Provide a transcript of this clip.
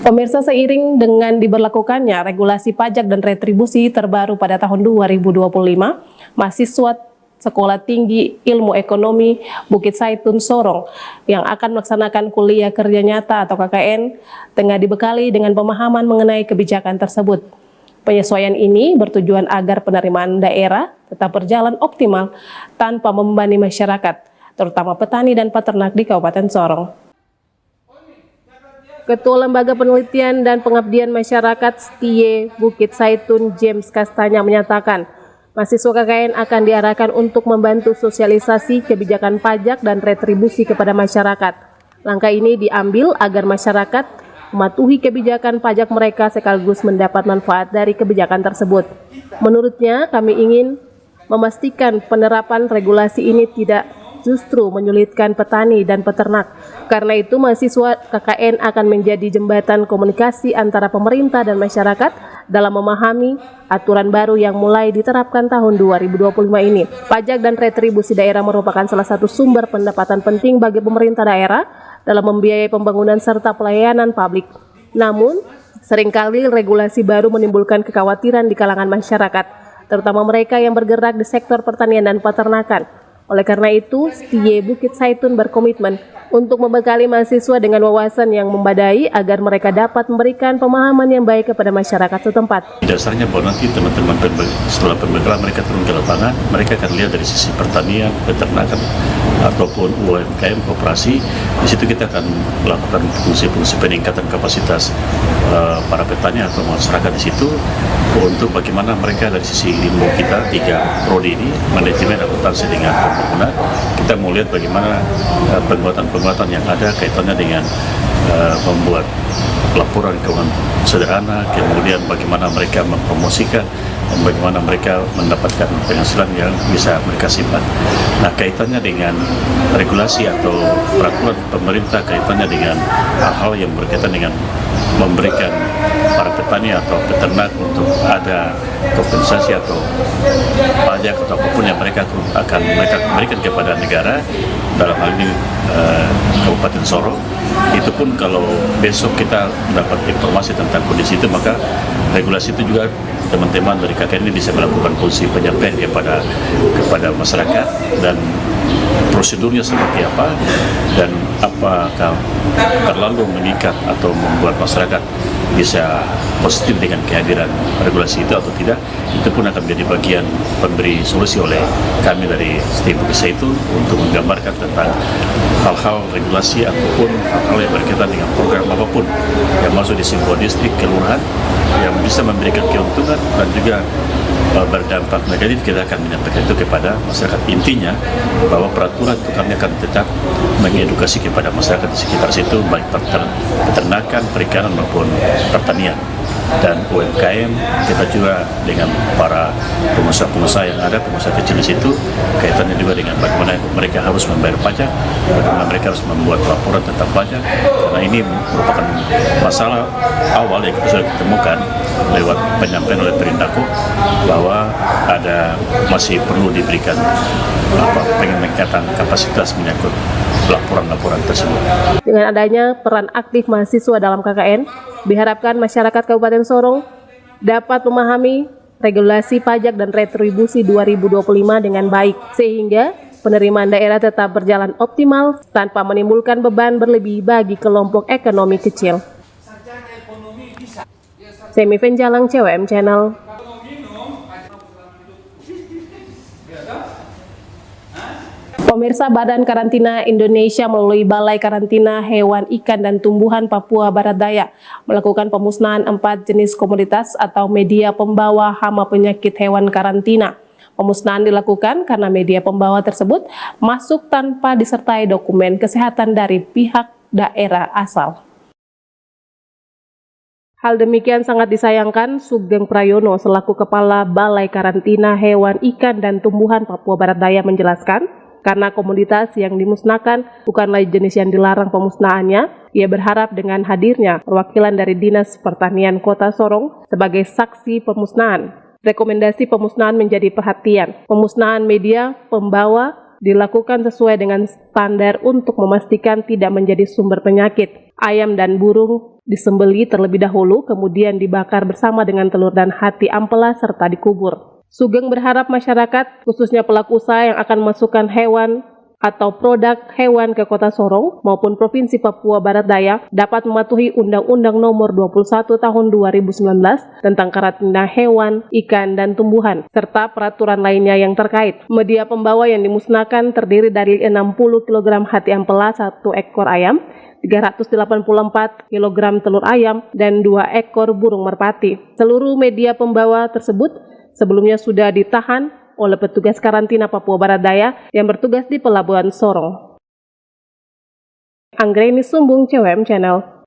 Pemirsa, seiring dengan diberlakukannya regulasi pajak dan retribusi terbaru pada tahun 2025, mahasiswa Sekolah Tinggi Ilmu Ekonomi Bukit Saitun Sorong yang akan melaksanakan kuliah kerja nyata atau KKN tengah dibekali dengan pemahaman mengenai kebijakan tersebut. Penyesuaian ini bertujuan agar penerimaan daerah tetap berjalan optimal tanpa membebani masyarakat, terutama petani dan peternak di Kabupaten Sorong. Ketua Lembaga Penelitian dan Pengabdian Masyarakat STIE Bukit Saitun James Kastanya menyatakan, mahasiswa KKN akan diarahkan untuk membantu sosialisasi kebijakan pajak dan retribusi kepada masyarakat. Langkah ini diambil agar masyarakat mematuhi kebijakan pajak mereka sekaligus mendapat manfaat dari kebijakan tersebut. Menurutnya, kami ingin memastikan penerapan regulasi ini tidak justru menyulitkan petani dan peternak. Karena itu, mahasiswa KKN akan menjadi jembatan komunikasi antara pemerintah dan masyarakat dalam memahami aturan baru yang mulai diterapkan tahun 2025 ini. Pajak dan retribusi daerah merupakan salah satu sumber pendapatan penting bagi pemerintah daerah dalam membiayai pembangunan serta pelayanan publik. Namun, seringkali regulasi baru menimbulkan kekhawatiran di kalangan masyarakat, terutama mereka yang bergerak di sektor pertanian dan peternakan. Oleh karena itu, STIE Bukit Saitun berkomitmen untuk membekali mahasiswa dengan wawasan yang memadai agar mereka dapat memberikan pemahaman yang baik kepada masyarakat setempat. Dasarnya bahwa nanti teman-teman setelah pembekalan mereka turun ke lapangan, mereka akan lihat dari sisi pertanian, peternakan, ataupun UMKM, koperasi. Di situ kita akan melakukan fungsi-fungsi peningkatan kapasitas para petani atau masyarakat di situ untuk bagaimana mereka dari sisi ilmu kita, 3 prodi ini, manajemen, akuntansi dengan pembangunan, kita mau lihat bagaimana penguatan-penguatan yang ada kaitannya dengan membuat laporan keuangan sederhana, kemudian bagaimana mereka mempromosikan dan bagaimana mereka mendapatkan penghasilan yang bisa mereka simpan. Nah, kaitannya dengan regulasi atau peraturan pemerintah, kaitannya dengan hal-hal yang berkaitan dengan memberikan para petani atau peternak untuk ada kompensasi atau pajak atau apapun yang mereka berikan kepada negara, dalam hal ini Kabupaten Sorong. Itu pun kalau besok kita dapat informasi tentang kondisi itu, maka regulasi itu juga teman-teman dari KKN ini bisa melakukan fungsi penyampaian kepada masyarakat dan prosedurnya seperti apa dan apakah terlalu mengikat atau membuat masyarakat bisa positif dengan kehadiran regulasi itu atau tidak. Itu pun akan menjadi bagian pemberi solusi oleh kami dari STIE Bukit Saitun untuk menggambarkan tentang hal-hal regulasi ataupun hal-hal yang berkaitan dengan program apapun yang masuk di sebuah distrik kelurahan yang bisa memberikan keuntungan dan juga berdampak negatif. Kita akan menyampaikan itu kepada masyarakat. Intinya bahwa peraturan itu kami akan tetap mengedukasi kepada masyarakat di sekitar situ, baik peternakan, perikanan maupun pertanian dan UMKM. Kita juga dengan para pengusaha-pengusaha yang ada, pengusaha kecil di situ, kaitannya juga dengan bagaimana mereka harus membayar pajak, bagaimana mereka harus membuat laporan tentang pajak, karena ini merupakan masalah awal yang kita sudah ketemukan lewat penyampaian oleh Perindako bahwa masih perlu diberikan peningkatan kapasitas menyangkut laporan-laporan tersebut. Dengan adanya peran aktif mahasiswa dalam KKN, diharapkan masyarakat Kabupaten Sorong dapat memahami regulasi pajak dan retribusi 2025 dengan baik, sehingga penerimaan daerah tetap berjalan optimal tanpa menimbulkan beban berlebih bagi kelompok ekonomi kecil. Semi Venjalang, CWM Channel. Pemirsa, Badan Karantina Indonesia melalui Balai Karantina Hewan, Ikan, dan Tumbuhan Papua Barat Daya melakukan pemusnahan 4 jenis komoditas atau media pembawa hama penyakit hewan karantina. Pemusnahan dilakukan karena media pembawa tersebut masuk tanpa disertai dokumen kesehatan dari pihak daerah asal. Hal demikian sangat disayangkan Sugeng Prayono selaku Kepala Balai Karantina Hewan, Ikan, dan Tumbuhan Papua Barat Daya menjelaskan, karena komoditas yang dimusnahkan bukanlah jenis yang dilarang pemusnahannya, ia berharap dengan hadirnya perwakilan dari Dinas Pertanian Kota Sorong sebagai saksi pemusnahan. Rekomendasi pemusnahan menjadi perhatian. Pemusnahan media pembawa dilakukan sesuai dengan standar untuk memastikan tidak menjadi sumber penyakit. Ayam dan burung disembeli terlebih dahulu, kemudian dibakar bersama dengan telur dan hati ampela serta dikubur. Sugeng berharap masyarakat, khususnya pelaku usaha yang akan memasukkan hewan atau produk hewan ke Kota Sorong maupun Provinsi Papua Barat Daya dapat mematuhi Undang-Undang Nomor 21 Tahun 2019 tentang karantina hewan, ikan, dan tumbuhan, serta peraturan lainnya yang terkait. Media pembawa yang dimusnahkan terdiri dari 60 kg hati ampela, 1 ekor ayam, 384 kg telur ayam, dan 2 ekor burung merpati. Seluruh media pembawa tersebut sebelumnya sudah ditahan oleh petugas karantina Papua Barat Daya yang bertugas di Pelabuhan Sorong. Anggreni Sumbung, CWM Channel.